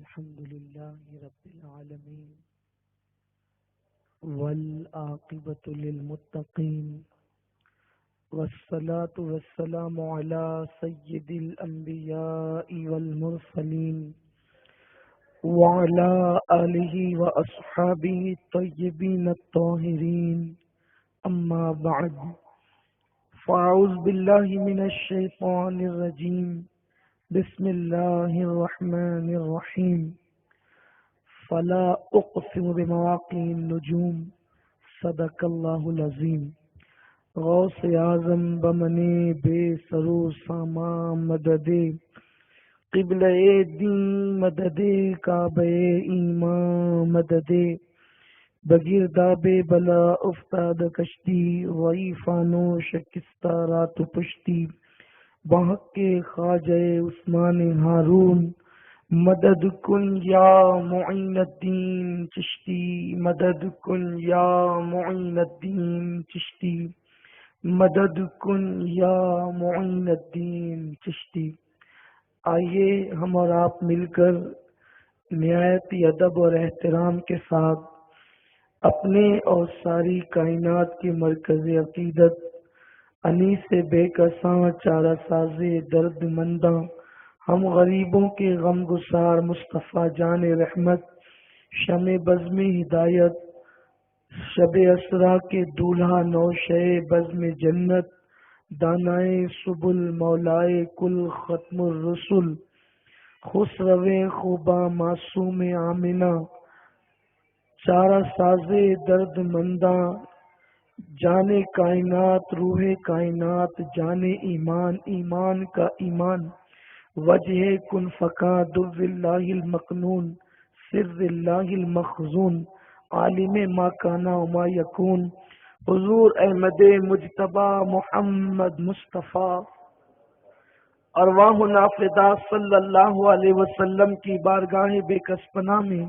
الحمد لله رب العالمين والعاقبة للمتقين والصلاة والسلام على سيد الأنبياء والمرسلين وعلى آله وأصحابه الطيبين الطاهرين أما بعد فأعوذ بالله من الشيطان الرجيم بسم الله الرحمن الرحيم فلا اقسم بمواقع النجوم صدق اللہ العظیم. غوث اعظم بمنے بے سرو ساما مدد قبلہ دین مدد کعبہ ایمان مدد بگرداب بلا افتاد کشتی وئی فانو شکستہ رات پشتی بحق کے خواجہ عثمان ہارون مدد کن یا معین الدین چشتی مدد کن یا معین الدین چشتی مدد کن یا معین الدین چشتی. آئیے ہم اور آپ مل کر نہایت ادب اور احترام کے ساتھ اپنے اور ساری کائنات کے مرکز عقیدت انیس سے بے کساں چارہ ساز درد منداں ہم غریبوں کے غم گسار مصطفیٰ جان رحمت شمع بزم ہدایت شب اسرا کے دولہا نوشے بزم جنت دانائے سبل مولائے کل ختم الرسل خسرو خوبا معصوم آمنہ چارہ ساز درد منداں جانے کائنات روح کائنات جانے ایمان ایمان کا ایمان وجہ کن فقا دو اللہ المکنون سر اللہ المخزون عالم ما کانا وما یکون حضور احمد مجتبی محمد مصطفیٰ ارواح نافدہ صلی اللہ علیہ وسلم کی بارگاہ بے کسپنا میں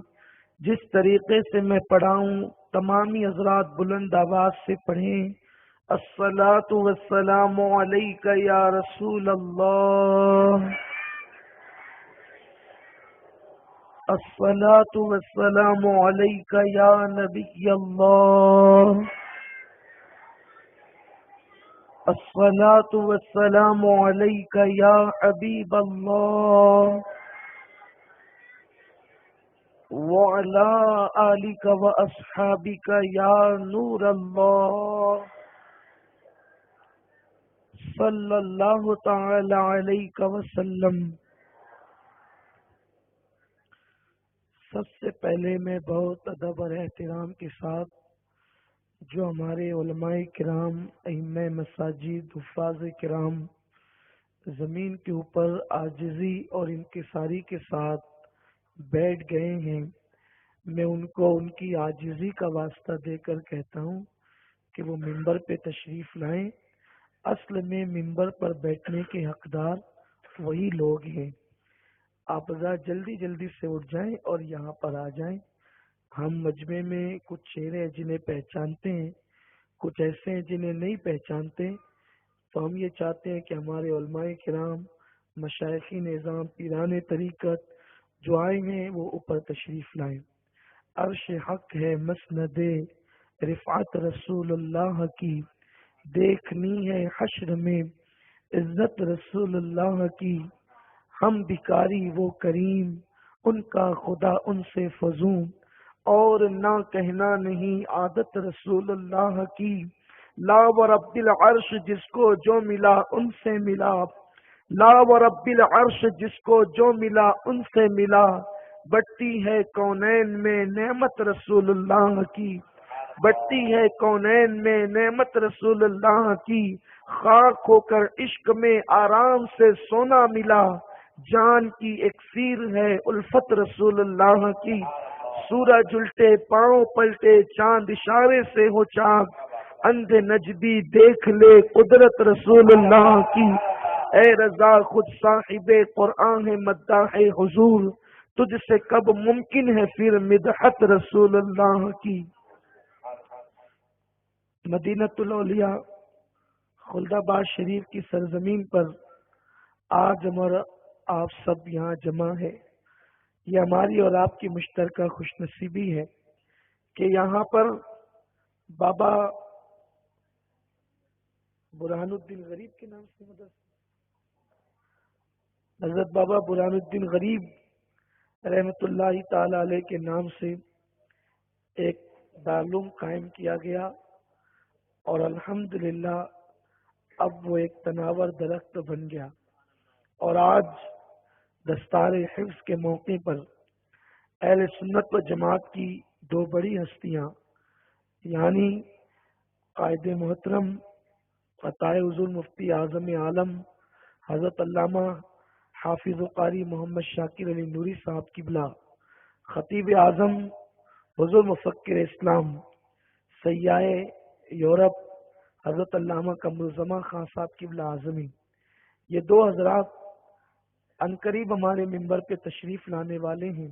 جس طریقے سے میں پڑھاؤں تمامی حضرات بلند آواز سے پڑھیں. الصلاۃ والسلام علیک یا رسول اللہ، الصلاۃ والسلام علیک یا نبی اللہ، الصلاۃ والسلام علیک یا حبیب اللہ وعلى آلك وأصحابك يا نور الله صلی اللہ تعالی علیہ وسلم. سب سے پہلے میں بہت ادب اور احترام کے ساتھ جو ہمارے علماء کرام ائمہ مساجد حفاظ کرام زمین کے اوپر عاجزی اور انکساری کے ساتھ بیٹھ گئے ہیں، میں ان کو ان کی عاجزی کا واسطہ دے کر کہتا ہوں کہ وہ ممبر پہ تشریف لائیں. اصل میں ممبر پر بیٹھنے کے حقدار وہی لوگ ہیں. آپ ذرا جلدی جلدی سے اٹھ جائیں اور یہاں پر آ جائیں. ہم مجمع میں کچھ چہرے ہیں جنہیں پہچانتے ہیں، کچھ ایسے ہیں جنہیں نہیں پہچانتے، تو ہم یہ چاہتے ہیں کہ ہمارے علماء کرام مشائخ نظام پیران طریقت جو آئے ہیں وہ اوپر تشریف لائیں. عرش حق ہے مسند رفعت رسول اللہ کی، دیکھنی ہے حشر میں عزت رسول اللہ کی. ہم بھکاری وہ کریم ان کا خدا ان سے فزون، اور نہ کہنا نہیں عادت رسول اللہ کی. لا و رب العرش جس کو جو ملا ان سے ملا، لا و رب العرش جس کو جو ملا ان سے ملا. بٹتی ہے کونین میں نعمت رسول اللہ کی، بٹتی ہے کونین میں نعمت رسول اللہ کی. خاک ہو کر عشق میں آرام سے سونا ملا، جان کی اکسیر ہے الفت رسول اللہ کی. سورج الٹے پاؤں پلٹے چاند اشارے سے ہو چاک، اندھے نجدی دیکھ لے قدرت رسول اللہ کی. اے رضا خود صاحب قرآن ہے مداح حضور، تجھ سے کب ممکن ہے پھر مدحت رسول اللہ کی. مدینۃ الاولیاء خلد آباد شریف کی سرزمین پر آج ہمارا آپ سب یہاں جمع ہے. یہ ہماری اور آپ کی مشترکہ خوش نصیبی ہے کہ یہاں پر بابا برہان الدین غریب کے نام سے حضرت بابا برہان الدین غریب رحمت اللہ تعالی علیہ کے نام سے ایک دارالعلوم قائم کیا گیا، اور الحمدللہ اب وہ ایک تناور درخت بن گیا، اور آج دستار حفظ کے موقع پر اہل سنت و جماعت کی دو بڑی ہستیاں یعنی قائد محترم عطائے حضور مفتی اعظم عالم حضرت علامہ حافظ و قاری محمد شاکر علی نوری صاحب قبلہ، خطیب اعظم حضور مفکر اسلام سیاح یورپ حضرت علامہ قمرالزمان خان صاحب قبلہ اعظمی، یہ دو حضرات عنقریب ہمارے ممبر پہ تشریف لانے والے ہیں،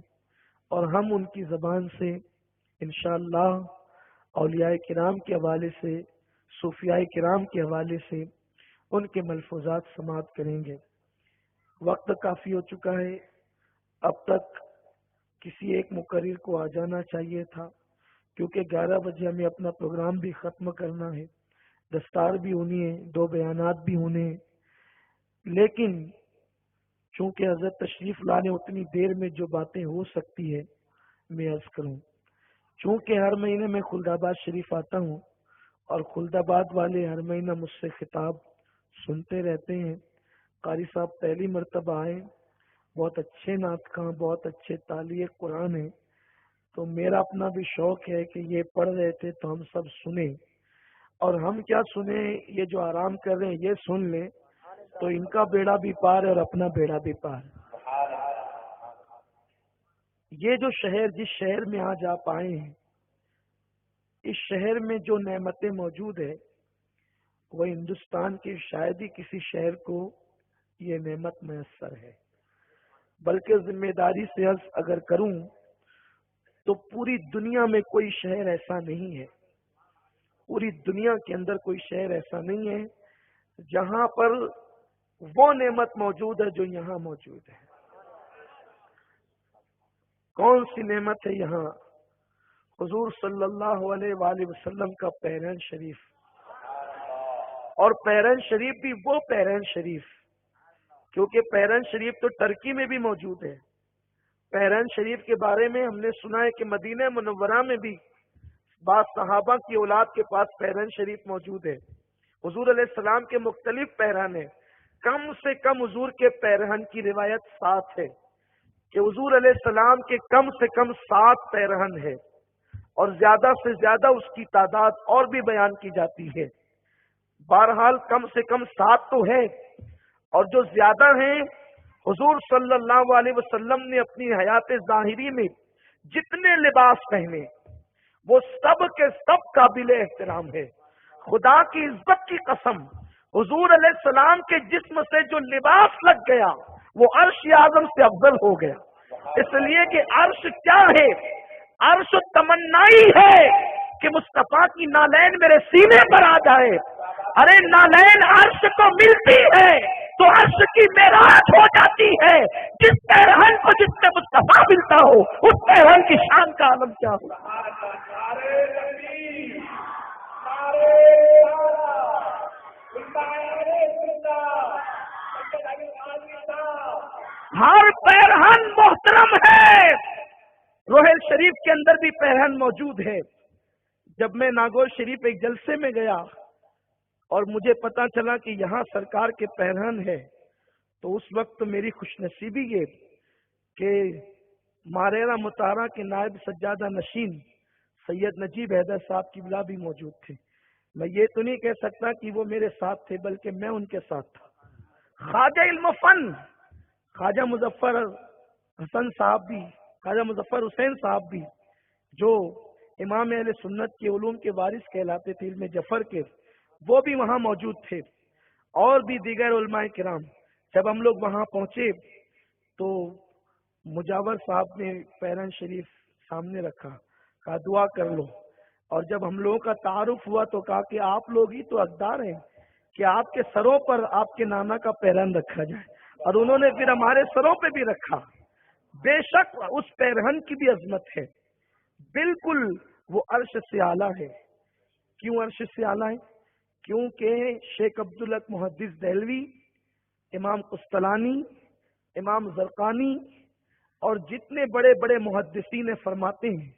اور ہم ان کی زبان سے انشاءاللہ اولیاء کرام کے حوالے سے، صوفیاء کرام کے حوالے سے ان کے ملفوظات سماعت کریں گے۔ وقت کافی ہو چکا ہے، اب تک کسی ایک مقرر کو آ جانا چاہیے تھا، کیونکہ 11 بجے ہمیں اپنا پروگرام بھی ختم کرنا ہے، دستار بھی ہونی ہے، دو بیانات بھی ہونے ہیں، لیکن چونکہ حضرت تشریف لانے اتنی دیر میں جو باتیں ہو سکتی ہے میں عرض کروں۔ چونکہ ہر مہینے میں خلد آباد شریف آتا ہوں، اور خلد آباد والے ہر مہینہ مجھ سے خطاب سنتے رہتے ہیں۔ قاری صاحب پہلی مرتبہ آئے، بہت اچھے نعت خواں، بہت اچھے تالیہ قرآن ہیں، تو میرا اپنا بھی شوق ہے کہ یہ پڑھ رہے تھے تو ہم سب سنیں، اور ہم کیا سنیں، یہ جو آرام کر رہے ہیں یہ سن لیں تو ان کا بیڑا بھی پار ہے اور اپنا بیڑا بھی پار۔ یہ جو شہر، جس شہر میں آج آپ آئے ہیں، اس شہر میں جو نعمتیں موجود ہے وہ ہندوستان کے شاید ہی کسی شہر کو یہ نعمت میسر ہے، بلکہ ذمہ داری سے عرض اگر کروں تو پوری دنیا میں کوئی شہر ایسا نہیں ہے، پوری دنیا کے اندر کوئی شہر ایسا نہیں ہے جہاں پر وہ نعمت موجود ہے جو یہاں موجود ہے۔ کون سی نعمت ہے یہاں؟ حضور صلی اللہ علیہ وآلہ وسلم کا پیرہن شریف، اور پیرہن شریف بھی وہ پیرہن شریف، کیونکہ پیرہن شریف تو ترکی میں بھی موجود ہے۔ پیرہن شریف کے بارے میں ہم نے سنا ہے کہ مدینہ منورہ میں بھی بعض صحابہ کی اولاد کے پاس پیرہن شریف موجود ہے۔ حضور علیہ السلام کے مختلف پیرہن ہیں، کم سے کم حضور کے پیرہن کی روایت 7 ہے کہ حضور علیہ السلام کے کم سے کم 7 پیرہن ہے، اور زیادہ سے زیادہ اس کی تعداد اور بھی بیان کی جاتی ہے۔ بہرحال کم سے کم 7 تو ہے، اور جو زیادہ ہیں حضور صلی اللہ علیہ وسلم نے اپنی حیات ظاہری میں جتنے لباس پہنے وہ سب کے سب قابل احترام ہے۔ خدا کی عزت کی قسم، حضور علیہ السلام کے جسم سے جو لباس لگ گیا وہ عرش اعظم سے افضل ہو گیا، اس لیے کہ عرش کیا ہے؟ عرش تمنائی ہے کہ مصطفیٰ کی نالین میرے سینے پر آ جائے۔ ارے نالین عرش کو ملتی ہے تو عرش کی معراج ہو جاتی ہے۔ جس پیرہن کو جس سے مصطفیٰ ملتا ہو اس پیرہن کی شان کا عالم کیا ہو۔ ہر پیرہن محترم ہے۔ روہیل شریف کے اندر بھی پیرہن موجود ہے۔ جب میں ناگور شریف ایک جلسے میں گیا اور مجھے پتا چلا کہ یہاں سرکار کے پیرہن ہے، تو اس وقت میری خوش نصیبی یہ کہ ماریرا مطالعہ کے نائب سجادہ نشین سید نجیب حیدر صاحب کی بلا بھی موجود تھے۔ میں یہ تو نہیں کہہ سکتا کہ وہ میرے ساتھ تھے، بلکہ میں ان کے ساتھ تھا۔ خواجہ علم و فن خواجہ مظفر حسن صاحب بھی، خواجہ مظفر حسین صاحب بھی، جو امام اہل سنت کے علوم کے وارث کہلاتے تھے، علم جعفر کے، وہ بھی وہاں موجود تھے، اور بھی دیگر علماء کرام۔ جب ہم لوگ وہاں پہنچے تو مجاور صاحب نے پیرہن شریف سامنے رکھا، کہا دعا کر لو، اور جب ہم لوگوں کا تعارف ہوا تو کہا کہ آپ لوگ ہی تو حقدار ہیں کہ آپ کے سروں پر آپ کے نانا کا پیرہن رکھا جائے، اور انہوں نے پھر ہمارے سروں پہ بھی رکھا۔ بے شک اس پیرہن کی بھی عظمت ہے، بالکل وہ عرش سے اعلیٰ ہے۔ کیوں عرش سے اعلیٰ ہے؟ کیونکہ شیخ عبدالحق محدث دہلوی، امام قسطلانی، امام زرقانی اور جتنے بڑے بڑے محدثین فرماتے ہیں،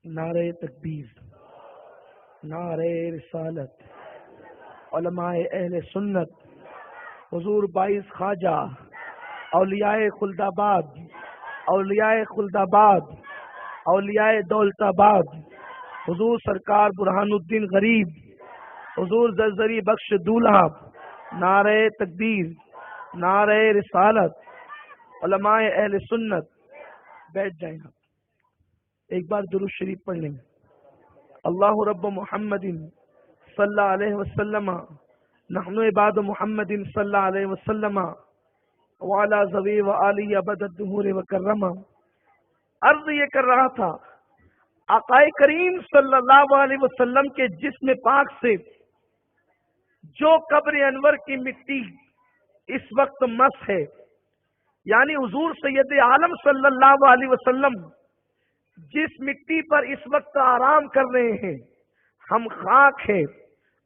نعرہ تکبیر، نعرہ رسالت، علماء اہل سنت، حضور باعث خواجہ، اولیاء خلد آباد، اولیاء خلد آباد، اولیاء دولت آباد، حضور سرکار برہان الدین غریب، حضور زرزری بخش دولہا، نعرہ تکبیر، نعرہ رسالت، علماء اہل سنت۔ بیٹھ جائیں آپ، ایک بار درود شریف پڑھ لیں۔ اللہ رب محمد صلی اللہ علیہ وسلم، نحن عباد محمد صلی اللہ علیہ وسلم وعلی ذوی و آلہ ابد الدہور وکرما۔ عرض یہ کر رہا تھا، آقا کریم صلی اللہ علیہ وسلم کے جسم پاک سے جو قبر انور کی مٹی اس وقت مس ہے، یعنی حضور سید عالم صلی اللہ علیہ وسلم جس مٹی پر اس وقت آرام کر رہے ہیں، ہم خاک ہیں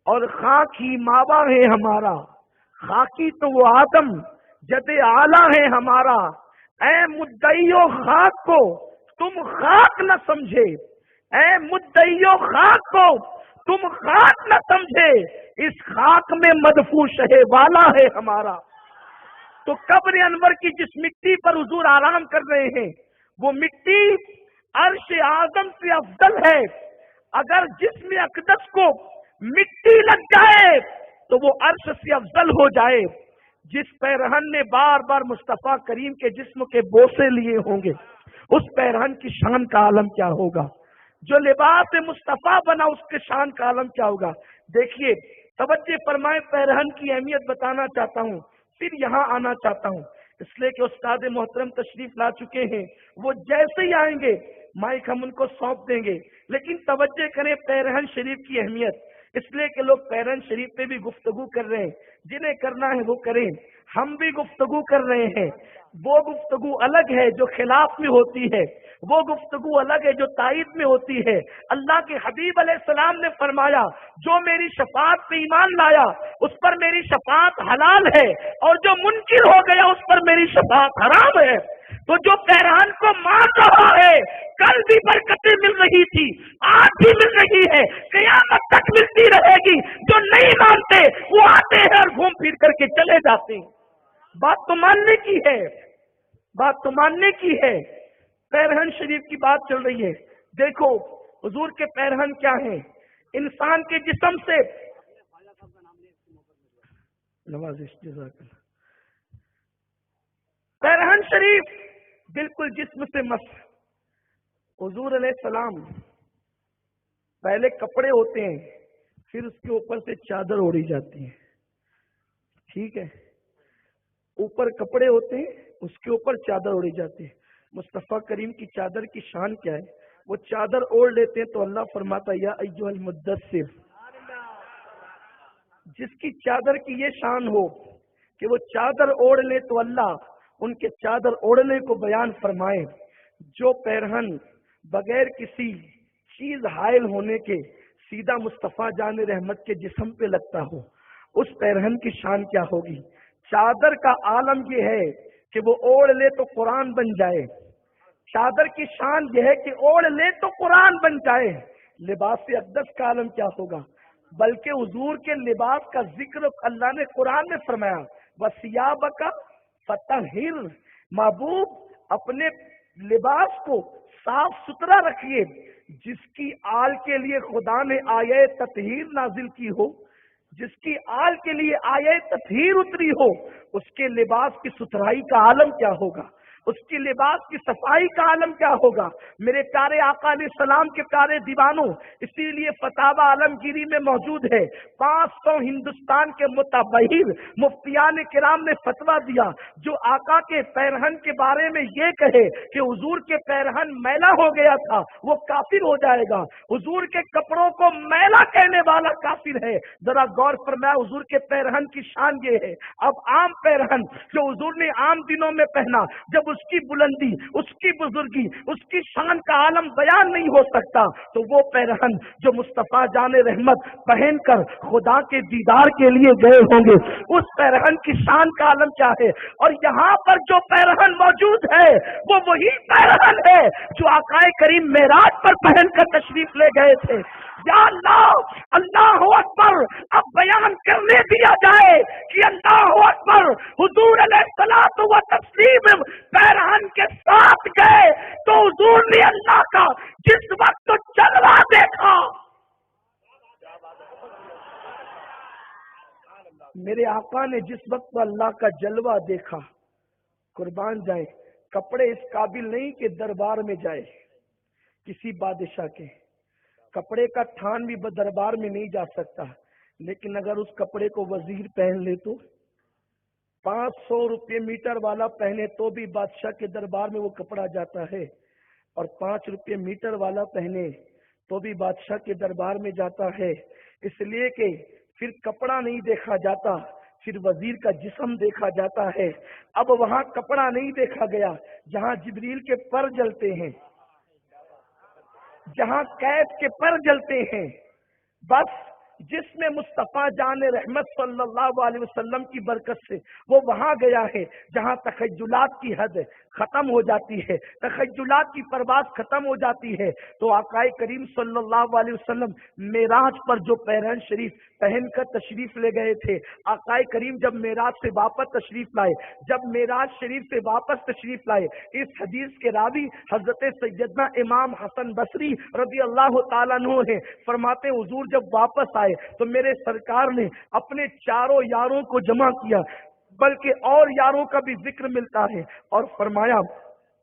اور خاک ہی ماوا ہے ہمارا، خاکی تو وہ آدم جد اعلیٰ ہے ہمارا۔ اے مدعیو خاک کو تم خاک نہ سمجھے، اے مدعیو خاک کو تم خاک نہ سمجھے، اس خاک میں مدفون شہ والا ہے ہمارا۔ تو قبر انور کی جس مٹی پر حضور آرام کر رہے ہیں، وہ مٹی عرش اعظم سے افضل ہے۔ اگر جسم اقدس کو مٹی لگ جائے تو وہ عرش سے افضل ہو جائے۔ جس پیرہن نے بار بار مصطفیٰ کریم کے جسم کے بوسے لیے ہوں گے، اس پیرہن کی شان کا عالم کیا ہوگا؟ جو لباس مصطفیٰ بنا اس کے شان کا عالم کیا ہوگا؟ دیکھیے، توجہ فرمائے، پیرہن کی اہمیت بتانا چاہتا ہوں، پھر یہاں آنا چاہتا ہوں، اس لیے کہ استاد محترم تشریف لا چکے ہیں، وہ جیسے ہی آئیں گے مائک ہم ان کو سونپ دیں گے، لیکن توجہ کریں پیرہن شریف کی اہمیت، اس لیے کہ لوگ پیرہن شریف پہ بھی گفتگو کر رہے ہیں، جنہیں کرنا ہے وہ کریں، ہم بھی گفتگو کر رہے ہیں۔ وہ گفتگو الگ ہے جو خلاف میں ہوتی ہے، وہ گفتگو الگ ہے جو تائید میں ہوتی ہے۔ اللہ کے حبیب علیہ السلام نے فرمایا، جو میری شفاعت پہ ایمان لایا اس پر میری شفاعت حلال ہے، اور جو منکر ہو گیا اس پر میری شفاعت حرام ہے۔ تو جو پیرہن کو مان رہا ہے، کل بھی برکتیں مل رہی تھی، آج بھی مل رہی ہے، قیامت تک ملتی رہے گی۔ جو نہیں مانتے وہ آتے ہیں اور گھوم پھر کر کے چلے جاتے ہیں۔ بات تو ماننے کی ہے، بات تو ماننے کی ہے۔ پیرہن شریف کی بات چل رہی ہے، دیکھو حضور کے پیرہن کیا ہیں؟ انسان کے جسم سے نوازش، جزاک اللہ۔ پیرہن شریف بالکل جسم سے مس۔ حضور علیہ السلام پہلے کپڑے ہوتے ہیں، پھر اس کے اوپر سے چادر اوڑھی جاتی ہے، ٹھیک ہے؟ اوپر کپڑے ہوتے ہیں، اس کے اوپر چادر اوڑھی جاتی ہے۔ مصطفیٰ کریم کی چادر کی شان کیا ہے؟ وہ چادر اوڑھ لیتے ہیں تو اللہ فرماتا یا ایھا المدثر۔ جس کی چادر کی یہ شان ہو کہ وہ چادر اوڑھ لے تو اللہ ان کے چادر اوڑھنے کو بیان فرمائے۔ جو پیرہن بغیر کسی چیز حائل ہونے کے سیدھا مصطفیٰ جان رحمت کے جسم پہ لگتا ہو، اس پیرہن کی شان کیا ہوگی؟ چادر کا عالم یہ ہے کہ وہ اوڑھ لے تو قرآن بن جائے، چادر کی شان یہ ہے کہ اوڑھ لے تو قرآن بن جائے۔ لباس اقدس کا عالم کیا ہوگا؟ بلکہ حضور کے لباس کا ذکر اللہ نے قرآن میں فرمایا، وَثِيَابَكَ فَطَهِّرْ، محبوب اپنے لباس کو صاف ستھرا رکھیے۔ جس کی آل کے لیے خدا نے آیہ تطہیر نازل کی ہو، جس کی آل کے لیے آیہ تطہیر اتری ہو، اس کے لباس کی ستھرائی کا عالم کیا ہوگا؟ اس کی لباس کی صفائی کا عالم کیا ہوگا؟ میرے پیارے آقا علیہ السلام کے پیارے دیوانوں، اسی لیے فتاوی عالمگیری میں موجود ہے، 500 ہندوستان کے متبحر مفتیان کرام نے فتویٰ دیا، جو آقا کے پیرہن کے بارے میں یہ کہے کہ حضور کے پیرہن میلا ہو گیا تھا، وہ کافر ہو جائے گا۔ حضور کے کپڑوں کو میلا کہنے والا کافر ہے۔ ذرا غور فرمایا، حضور کے پیرہن کی شان یہ ہے۔ اب عام پیرہن جو حضور نے عام دنوں میں پہنا، جب اس کی بلندی، اس کی بزرگی، اس کی شان کا عالم بیان نہیں ہو سکتا، تو وہ پیرہن جو مصطفیٰ جان رحمت پہن کر خدا کے دیدار کے لیے گئے ہوں گے، اس پیرہن کی شان کا عالم کیا ہے؟ اور یہاں پر جو پیرہن موجود ہے وہ وہی پیرہن ہے جو آقا کریم معراج پر پہن کر تشریف لے گئے تھے۔ یا اللہ، اللہ اکبر! اب بیان کرنے دیا جائے کہ اللہ اکبر، حضور علیہ الصلوۃ والتسلیم پیرہن کے ساتھ گئے تو حضور نے اللہ کا جس وقت جلوہ دیکھا، میرے آقا نے جس وقت اللہ کا جلوہ دیکھا، قربان جائیں، کپڑے اس قابل نہیں کہ دربار میں جائے کسی بادشاہ کے، کپڑے کا تھان بھی دربار میں نہیں جا سکتا، لیکن اگر اس کپڑے کو وزیر پہن لے تو 500 روپے میٹر والا پہنے تو بھی بادشاہ کے دربار میں وہ کپڑا جاتا ہے، اور 5 روپے میٹر والا پہنے تو بھی بادشاہ کے دربار میں جاتا ہے، اس لیے کہ پھر کپڑا نہیں دیکھا جاتا، پھر وزیر کا جسم دیکھا جاتا ہے۔ اب وہاں کپڑا نہیں دیکھا گیا، جہاں جبریل کے پر جلتے ہیں، جہاں کیف کے پر جلتے ہیں، بس جس میں مصطفیٰ جان رحمت صلی اللہ علیہ وسلم کی برکت سے وہ وہاں گیا ہے جہاں تخیلات کی حد ختم ہو جاتی ہے، تخیلات کی پرواز ختم ہو جاتی ہے۔ تو آقا کریم صلی اللہ علیہ وسلم معراج پر جو پیرہن شریف پہن کر تشریف لے گئے تھے، آقا کریم جب معراج سے واپس تشریف لائے، جب معراج شریف سے واپس تشریف لائے، اس حدیث کے راوی حضرت سیدنا امام حسن بصری رضی اللہ تعالیٰ عنہ ہے، فرماتے حضور جب واپس آئے تو میرے سرکار نے اپنے چاروں یاروں کو جمع کیا، بلکہ اور یاروں کا بھی ذکر ملتا ہے، اور فرمایا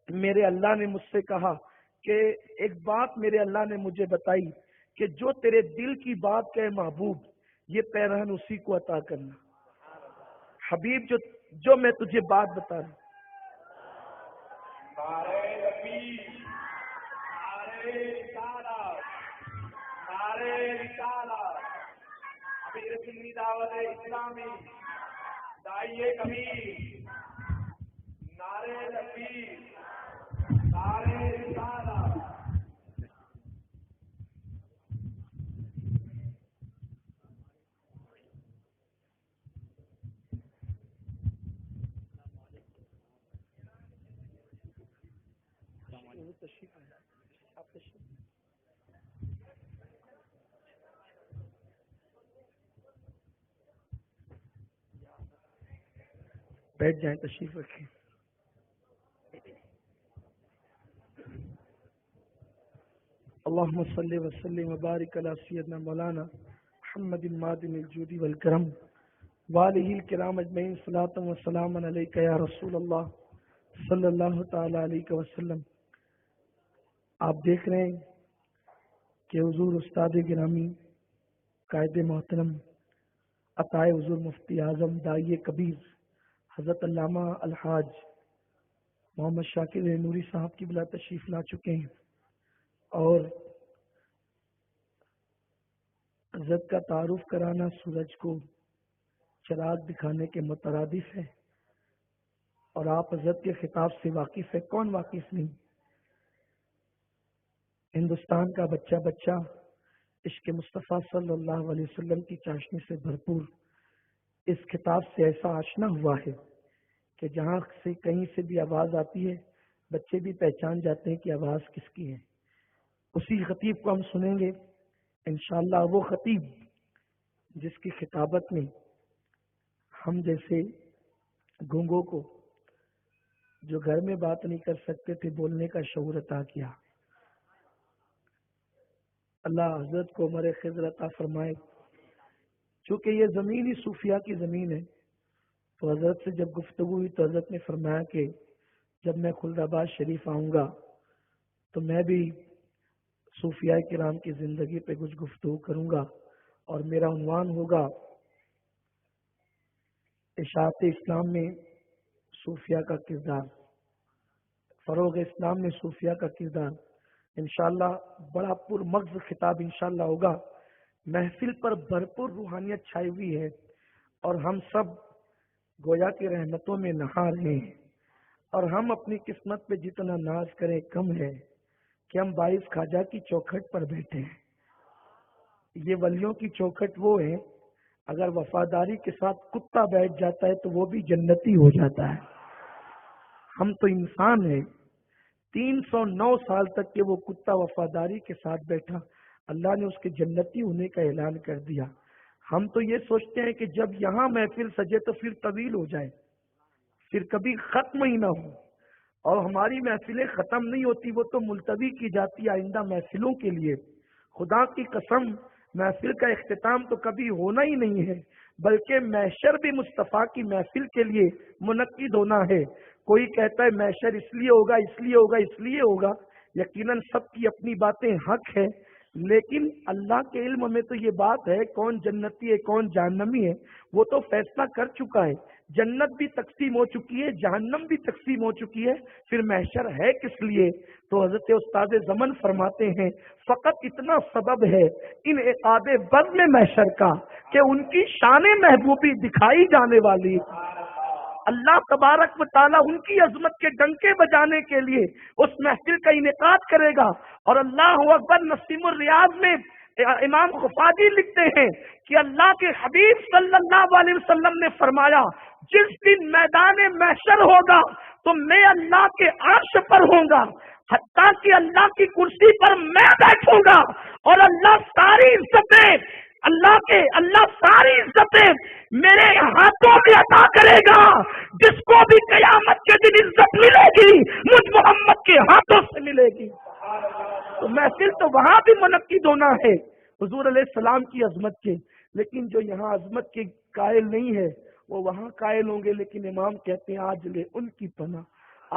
میرے اللہ نے مجھ سے کہا کہ ایک بات میرے اللہ نے مجھے بتائی کہ جو تیرے دل کی بات کہے محبوب، یہ پیرہن اسی کو عطا کرنا۔ حبیب جو میں تجھے بات بتا رہا ہوں، دعوت اسلامی داعیے کبیر، نعرے تکبیر، نعرے رسالت۔ بیٹھ جائیں، تشریف رکھیں۔ اللہم صلی وسلم وبارک علی سیدنا مولانا محمد معدن الجود والکرم وآلہ الکرام اجمعین، صلاۃ و سلام علیک یا رسول اللہ صلی اللہ تعالی علیہ وسلم۔ آپ دیکھ رہے ہیں کہ حضور استاد گرامی قائد محترم عطائے حضور مفتی اعظم داعیے کبیر حضرت علامہ الحاج محمد شاکر نوری صاحب کی بلا تشریف لا چکے ہیں، اور حضرت کا تعارف کرانا سورج کو چراغ دکھانے کے مترادف ہے، اور آپ حضرت کے خطاب سے واقف ہے، کون واقف نہیں؟ ہندوستان کا بچہ عشق مصطفیٰ صلی اللہ علیہ وسلم کی چاشنی سے بھرپور اس خطاب سے ایسا آشنا ہوا ہے کہ جہاں سے کہیں سے بھی آواز آتی ہے بچے بھی پہچان جاتے ہیں کہ آواز کس کی ہے۔ اسی خطیب کو ہم سنیں گے انشاءاللہ، وہ خطیب جس کی خطابت میں ہم جیسے گونگوں کو جو گھر میں بات نہیں کر سکتے تھے بولنے کا شعور عطا کیا۔ اللہ حضرت کو عمر خضر عطا فرمائے۔ چونکہ یہ زمین ہی صوفیاء کی زمین ہے، تو حضرت سے جب گفتگو ہوئی تو حضرت نے فرمایا کہ جب میں خلدآباد شریف آؤں گا تو میں بھی صوفیاء کرام کی زندگی پہ کچھ گفتگو کروں گا، اور میرا عنوان ہوگا اشاعت اسلام میں صوفیاء کا کردار، فروغ اسلام میں صوفیاء کا کردار۔ انشاءاللہ بڑا پرمغز خطاب انشاءاللہ ہوگا۔ محفل پر بھرپور روحانیت چھائی ہوئی ہے، اور ہم سب گویا کی رحمتوں میں نہا رہے ہیں، اور ہم اپنی قسمت پہ جتنا ناز کریں کم ہے کہ ہم 22 خواجہ کی چوکھٹ پر بیٹھے ہیں۔ یہ ولیوں کی چوکھٹ وہ ہے، اگر وفاداری کے ساتھ کتا بیٹھ جاتا ہے تو وہ بھی جنتی ہو جاتا ہے۔ ہم تو انسان ہیں، 309 سال تک کہ وہ کتا وفاداری کے ساتھ بیٹھا، اللہ نے اس کے جنتی ہونے کا اعلان کر دیا۔ ہم تو یہ سوچتے ہیں کہ جب یہاں محفل سجے تو پھر طویل ہو جائے، پھر کبھی ختم ہی نہ ہو، اور ہماری محفلیں ختم نہیں ہوتی، وہ تو ملتوی کی جاتی آئندہ محفلوں کے لیے۔ خدا کی قسم، محفل کا اختتام تو کبھی ہونا ہی نہیں ہے، بلکہ محشر بھی مصطفیٰ کی محفل کے لیے منعقد ہونا ہے۔ کوئی کہتا ہے محشر اس لیے ہوگا، اس لیے ہوگا، اس لیے ہوگا، یقیناً سب کی اپنی باتیں حق ہے، لیکن اللہ کے علم میں تو یہ بات ہے کون جنتی ہے کون جہنمی ہے وہ تو فیصلہ کر چکا ہے۔ جنت بھی تقسیم ہو چکی ہے، جہنم بھی تقسیم ہو چکی ہے، پھر محشر ہے کس لیے؟ تو حضرت استاد زمن فرماتے ہیں فقط اتنا سبب ہے ان عقاب بزم محشر کا کہ ان کی شان محبوبی دکھائی جانے والی، اللہ تبارک و تعالیٰ ان کی عظمت کے ڈنکے بجانے کے لیے اس محفل کا انعقاد کرے گا۔ اور اللہ اکبر، نسیم الریاض میں امام خفاجی لکھتے ہیں کہ اللہ کے حبیب صلی اللہ علیہ وسلم نے فرمایا جس دن میدان محشر ہوگا تو میں اللہ کے عرش پر ہوں گا، حتیٰ کہ اللہ کی کرسی پر میں بیٹھوں گا، اور اللہ ساری عزتیں میرے ہاتھوں میں عطا کرے گا۔ جس کو بھی قیامت کے دن عزت ملے گی مجھ محمد کے ہاتھوں سے ملے گی۔ تو محفل تو وہاں بھی منعقد ہونا ہے حضور علیہ السلام کی عظمت کے، لیکن جو یہاں عظمت کے قائل نہیں ہے وہ وہاں قائل ہوں گے۔ لیکن امام کہتے ہیں آج لے ان کی پناہ،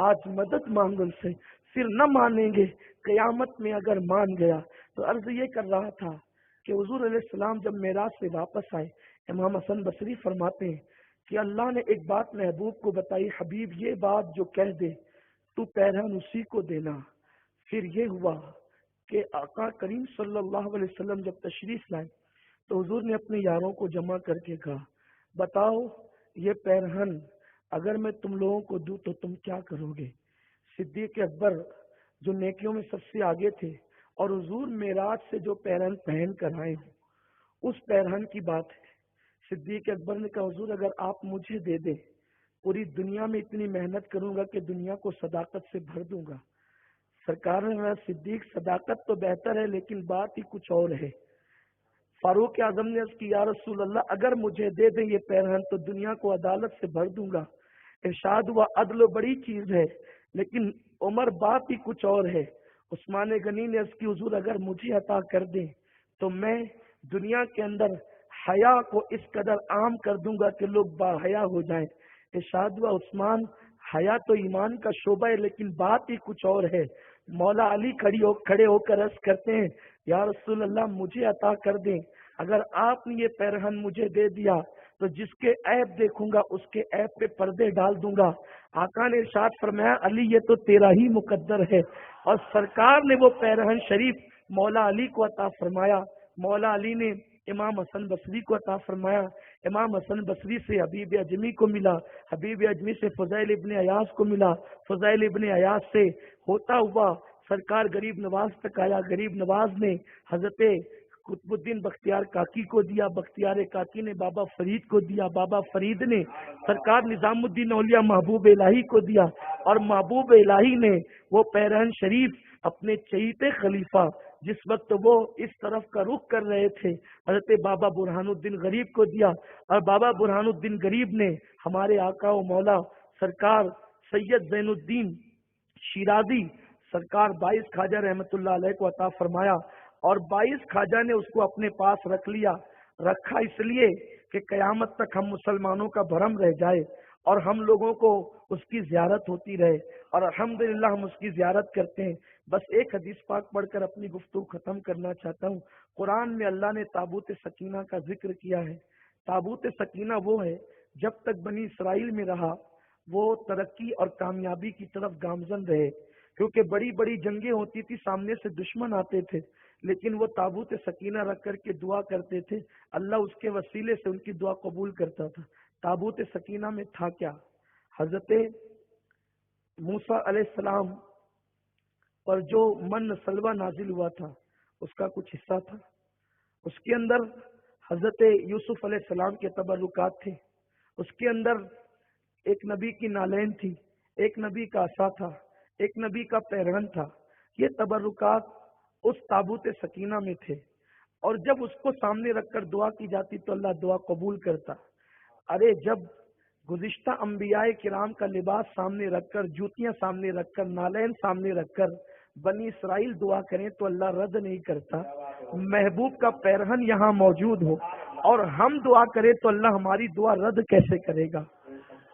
آج مدد مانگ ان سے، پھر نہ مانیں گے قیامت میں اگر مان گیا۔ تو عرض یہ کر رہا تھا کہ حضور علیہ السلام جب معراج سے واپس آئے، امام حسن بصری فرماتے ہیں کہ اللہ نے ایک بات محبوب کو بتائی، حبیب یہ بات جو کہہ دے تو پیرہن اسی کو دینا۔ پھر یہ ہوا کہ آقا کریم صلی اللہ علیہ وسلم جب تشریف لائے تو حضور نے اپنے یاروں کو جمع کر کے کہا بتاؤ یہ پیرہن اگر میں تم لوگوں کو دوں تو تم کیا کرو گے؟ صدیق اکبر جو نیکیوں میں سب سے آگے تھے اور حضور معراج سے جو پیرہن پہن کر آئے ہوں اس پیرہن کی بات ہے۔ صدیق اکبر نے کہا حضور اگر آپ مجھے دے دیں پوری دنیا میں اتنی محنت کروں گا کہ دنیا کو صداقت سے بھر دوں گا۔ سرکار نے کہا صدیق صداقت تو بہتر ہے لیکن بات ہی کچھ اور ہے۔ فاروق اعظم نے عرض کی یا رسول اللہ اگر مجھے دے دیں یہ پیرہن تو دنیا کو عدالت سے بھر دوں گا۔ ارشاد ہوا عدل و بڑی چیز ہے لیکن عمر بات ہی کچھ اور ہے۔ عثمان غنی نے عرض کی حضور اگر مجھے عطا کر دیں تو میں دنیا کے اندر حیا کو اس قدر عام کر دوں گا کہ لوگ باحیا ہو جائیں۔ ارشاد ہوا عثمان حیا تو ایمان کا شعبہ ہے لیکن بات ہی کچھ اور ہے۔ مولا علی کھڑے ہو کر عرض کرتے ہیں یا رسول اللہ مجھے عطا کر دیں، اگر آپ نے یہ پیرہن مجھے دے دیا تو جس کے عیب دیکھوں گا اس کے عیب پہ پردے ڈال دوں گا۔ آقا نے ارشاد فرمایا علی یہ تو تیرا ہی مقدر ہے، اور سرکار نے وہ پیرہن شریف مولا علی کو عطا فرمایا۔ مولا علی نے امام حسن بصری کو عطا فرمایا، امام حسن بصری سے حبیب اجمی کو ملا، حبیب اجمی سے فضیل ابن عیاض کو ملا، فضیل ابن عیاض سے ہوتا ہوا سرکار غریب نواز تک آیا، غریب نواز نے حضرت قطب الدین بختیار کاکی کو دیا، بختیار کاکی نے بابا فرید کو دیا، بابا فرید نے سرکار نظام الدین اولیاء محبوب الہی کو دیا، اور محبوب الہی نے وہ پیرہن شریف اپنے چہیتے خلیفہ جس وقت وہ اس طرف کا رخ کر رہے تھے حضرت بابا برہان الدین غریب کو دیا، اور بابا برہان الدین غریب نے ہمارے آقا و مولا سرکار سید زین الدین شیرازی سرکار 22 خواجہ رحمت اللہ علیہ کو عطا فرمایا، اور 22 خواجہ نے اس کو اپنے پاس رکھ لیا۔ رکھا اس لیے کہ قیامت تک ہم مسلمانوں کا بھرم رہ جائے، اور ہم لوگوں کو اس کی زیارت ہوتی رہے، اور الحمدللہ ہم اس کی زیارت کرتے ہیں۔ بس ایک حدیث پاک پڑھ کر اپنی گفتگو ختم کرنا چاہتا ہوں۔ قرآن میں اللہ نے تابوت سکینہ کا ذکر کیا ہے۔ تابوت سکینہ وہ ہے جب تک بنی اسرائیل میں رہا وہ ترقی اور کامیابی کی طرف گامزن رہے، کیونکہ بڑی بڑی جنگیں ہوتی تھی، سامنے سے دشمن آتے تھے، لیکن وہ تابوت سکینہ رکھ کر کے دعا کرتے تھے، اللہ اس کے وسیلے سے ان کی دعا قبول کرتا تھا۔ تابوت سکینہ میں تھا کیا؟ حضرت موسیٰ علیہ السلام پر جو من سلوہ نازل ہوا تھا اس کا کچھ حصہ تھا، اس کے اندر حضرت یوسف علیہ السلام کے تبرکات تھے، اس کے اندر ایک نبی کی نالین تھی، ایک نبی کا عصا تھا، ایک نبی کا پیرہن تھا۔ یہ تبرکات اس تابوت سکینہ میں تھے، اور جب اس کو سامنے رکھ کر دعا کی جاتی تو اللہ دعا قبول کرتا۔ ارے جب گزشتہ انبیاء کرام کا لباس سامنے رکھ کر، جوتیاں سامنے رکھ کر، نالین سامنے رکھ کر بنی اسرائیل دعا کریں تو اللہ رد نہیں کرتا۔ محبوب کا پیرہن یہاں موجود ہو اور ہم دعا کریں تو اللہ ہماری دعا رد کیسے کرے گا؟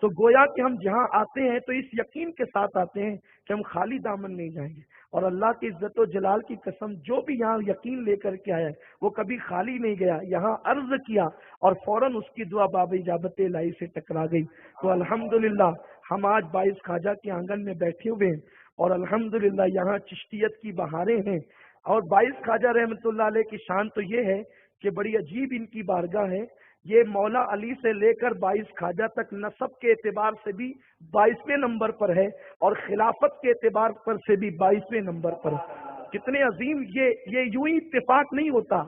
تو گویا کہ ہم جہاں آتے ہیں تو اس یقین کے ساتھ آتے ہیں کہ ہم خالی دامن نہیں جائیں گے، اور اللہ کی عزت و جلال کی قسم جو بھی یہاں یقین لے کر کے آیا ہے وہ کبھی خالی نہیں گیا، یہاں عرض کیا اور فوراً اس کی دعا باب اجابت الہی سے ٹکرا گئی۔ تو الحمدللہ ہم آج باعث خواجہ کے آنگن میں بیٹھے ہوئے ہیں، اور الحمدللہ یہاں چشتیت کی بہاریں ہیں، اور باعث خواجہ رحمۃ اللہ علیہ کی شان تو یہ ہے کہ بڑی عجیب ان کی بارگاہ ہے۔ یہ مولا علی سے لے کر باعث خواجہ تک نسب کے اعتبار سے بھی 22ویں نمبر پر ہے، اور خلافت کے اعتبار پر سے بھی 22ویں نمبر پر ہے۔ کتنے عظیم! یہ یوں ہی اتفاق نہیں ہوتا،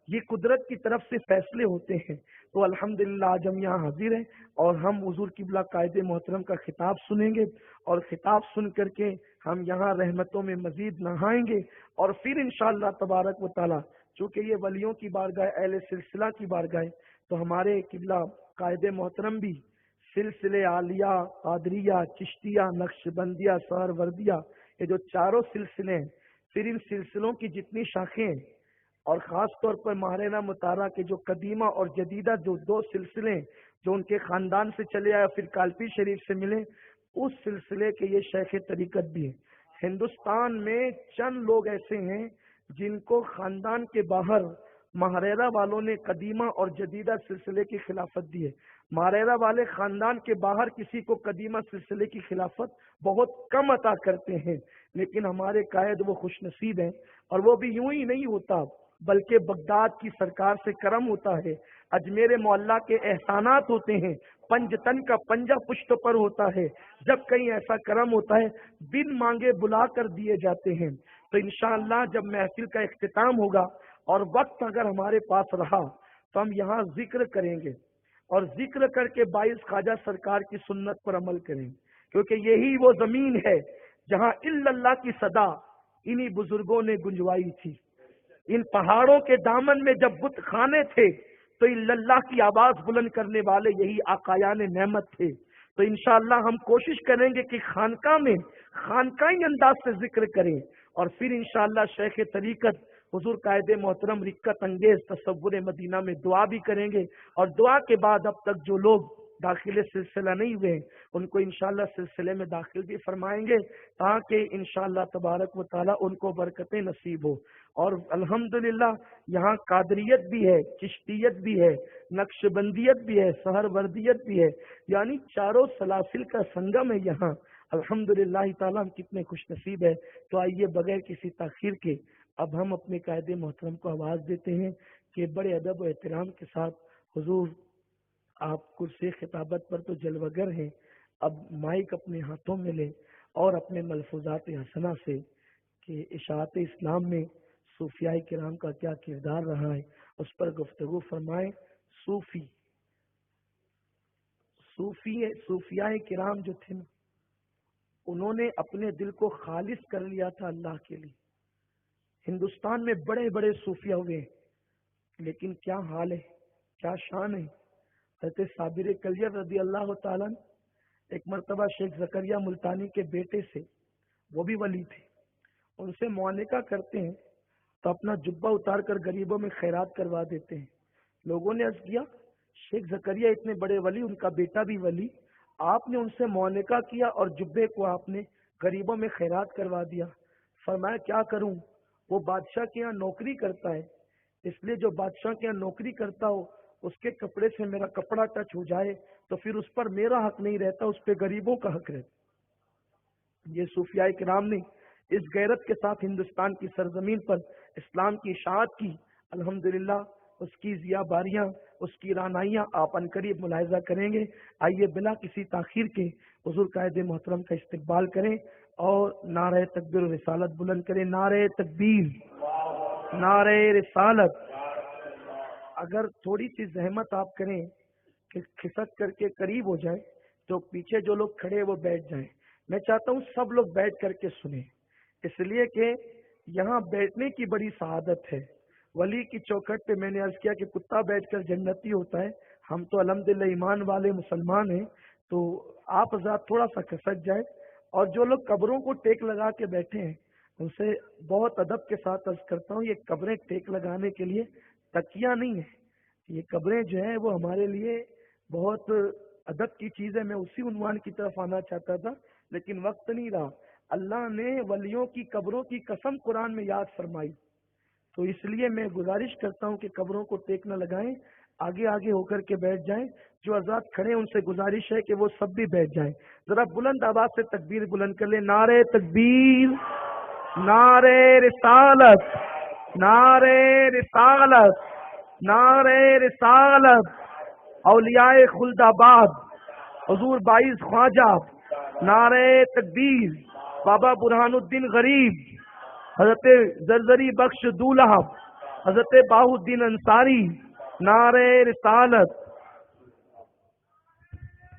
یہ قدرت کی طرف سے فیصلے ہوتے ہیں۔ تو الحمدللہ آج ہم یہاں حاضر ہیں، اور ہم حضور قبلہ قائد محترم کا خطاب سنیں گے، اور خطاب سن کر کے ہم یہاں رحمتوں میں مزید نہائیں گے، اور پھر انشاءاللہ تبارک و تعالی چونکہ یہ ولیوں کی بارگاہ، اہل سلسلہ کی بارگاہ، تو ہمارے قبلہ قائد محترم بھی سلسلے عالیہ، قادریہ، چشتیہ، نقش بندیہ، سہروردیہ، یہ جو چاروں سلسلے ہیں، پھر ان سلسلوں کی جتنی شاخیں ہیں، اور خاص طور پر ماہرینہ مطالعہ کے جو قدیمہ اور جدیدہ جو دو سلسلے ہیں جو ان کے خاندان سے چلے آئے پھر کالپی شریف سے ملے، اس سلسلے کے یہ شیخ طریقت بھی ہیں۔ ہندوستان میں چند لوگ ایسے ہیں جن کو خاندان کے باہر ماہریرہ والوں نے قدیمہ اور جدیدہ سلسلے کی خلافت دی ہے۔ ماہریرہ والے خاندان کے باہر کسی کو قدیمہ سلسلے کی خلافت بہت کم عطا کرتے ہیں، لیکن ہمارے قائد وہ خوش نصیب ہیں، اور وہ بھی یوں ہی نہیں ہوتا بلکہ بغداد کی سرکار سے کرم ہوتا ہے، اجمیر معلیٰ کے احسانات ہوتے ہیں، پنج تن کا پنجہ پشت پر ہوتا ہے، جب کہیں ایسا کرم ہوتا ہے بن مانگے بلا کر دیے جاتے ہیں۔ تو انشاءاللہ جب محفل کا اختتام ہوگا اور وقت اگر ہمارے پاس رہا تو ہم یہاں ذکر کریں گے، اور ذکر کر کے باعث خواجہ سرکار کی سنت پر عمل کریں، کیونکہ یہی وہ زمین ہے جہاں الا اللہ کی صدا انہی بزرگوں نے گنجوائی تھی۔ ان پہاڑوں کے دامن میں جب بت خانے تھے تو الا اللہ کی آواز بلند کرنے والے یہی آقایان نعمت تھے۔ تو انشاءاللہ ہم کوشش کریں گے کہ خانقاہ میں خانقاہی انداز سے ذکر کریں، اور پھر انشاءاللہ شیخ طریقت حضور قائد محترم رکت انگیز تصور مدینہ میں دعا بھی کریں گے، اور دعا کے بعد اب تک جو لوگ داخل سلسلہ نہیں ہوئے ان کو انشاءاللہ سلسلے میں داخل بھی فرمائیں گے، تاکہ انشاءاللہ تبارک و تعالی ان کو برکتیں نصیب ہو۔ اور الحمدللہ یہاں قادریت بھی ہے، چشتیت بھی ہے، نقش بندیت بھی ہے، سہروردیت بھی ہے، یعنی چاروں سلاسل کا سنگم ہے یہاں۔ الحمدللہ تعالی ہم کتنے خوش نصیب ہے۔ تو آئیے بغیر کسی تاخیر کے اب ہم اپنے قائد محترم کو آواز دیتے ہیں کہ بڑے ادب و احترام کے ساتھ حضور آپ کرسی خطابت پر تو جلوگر ہیں، اب مائک اپنے ہاتھوں میں لیں اور اپنے ملفوظات حسنہ سے کہ اشاعت اسلام میں صوفیاء کرام کا کیا کردار رہا ہے اس پر گفتگو فرمائیں۔ صوفیاء کرام جو تھے نا، انہوں نے اپنے دل کو خالص کر لیا تھا اللہ کے لیے۔ ہندوستان میں بڑے بڑے صوفیاء ہوئے ہیں، لیکن کیا حال ہے، کیا شان ہے۔ حضرت صابر کلیہ رضی اللہ تعالیٰ ایک مرتبہ شیخ زکریا ملتانی کے بیٹے سے، وہ بھی ولی تھے، ان سے معانقہ کرتے ہیں تو اپنا جبہ اتار کر غریبوں میں خیرات کروا دیتے ہیں۔ لوگوں نے عرض کیا شیخ زکریا اتنے بڑے ولی، ان کا بیٹا بھی ولی، آپ نے ان سے معانقہ کیا اور جبے کو آپ نے غریبوں میں خیرات کروا دیا۔ فرمایا کیا کروں، وہ بادشاہ کے یہاں نوکری کرتا ہے، اس لیے جو بادشاہ کے یہاں نوکری کرتا ہو اس کے کپڑے سے میرا کپڑا ٹچ ہو جائے تو پھر اس پر میرا حق نہیں رہتا، اس پہ غریبوں کا حق رہتا۔ یہ صوفیاء کرام نے اس غیرت کے ساتھ ہندوستان کی سرزمین پر اسلام کی اشاعت کی، الحمدللہ اس کی ضیا باریاں، اس کی رانائیاں آپ ان قریب ملاحظہ کریں گے۔ آئیے بلا کسی تاخیر کے حضور قائد محترم کا استقبال کریں اور نعرہ تکبیر و رسالت بلند کریں۔ نعرہ تکبیر، نعرہ رسالت۔ اگر تھوڑی سی زحمت آپ کریں کہ کھسک کر کے قریب ہو جائیں تو پیچھے جو لوگ کھڑے وہ بیٹھ جائیں۔ میں چاہتا ہوں سب لوگ بیٹھ کر کے سنیں، اس لیے کہ یہاں بیٹھنے کی بڑی سعادت ہے۔ ولی کی چوکھٹ پہ میں نے عرض کیا کہ کتا بیٹھ کر جنتی ہوتا ہے، ہم تو الحمدللہ ایمان والے مسلمان ہیں، تو آپ حضرات تھوڑا سا کھسک جائیں۔ اور جو لوگ قبروں کو ٹیک لگا کے بیٹھے ہیں ان سے بہت ادب کے ساتھ عرض کرتا ہوں، یہ قبریں ٹیک لگانے کے لیے تکیہ نہیں ہے، یہ قبریں جو ہیں وہ ہمارے لیے بہت ادب کی چیز ہے۔ میں اسی عنوان کی طرف آنا چاہتا تھا لیکن وقت نہیں رہا۔ اللہ نے ولیوں کی قبروں کی قسم قرآن میں یاد فرمائی، تو اس لیے میں گزارش کرتا ہوں کہ قبروں کو ٹیک نہ لگائیں، آگے آگے ہو کر کے بیٹھ جائیں۔ جو آزاد کھڑے ہیں ان سے گزارش ہے کہ وہ سب بھی بیٹھ جائیں۔ ذرا بلند آواز سے تکبیر بلند کر لیں۔ نعرہ تکبیر، نعرہ رسالت، نعرہ رسالت، نعرہ رسالت۔ اولیاء خلد آباد، حضور باعث خواجہ، نعرہ تکبیر۔ بابا برہان الدین غریب، حضرت زرزری بخش دولہ، حضرت باہ الدین انصاری، نعرہ رسالت۔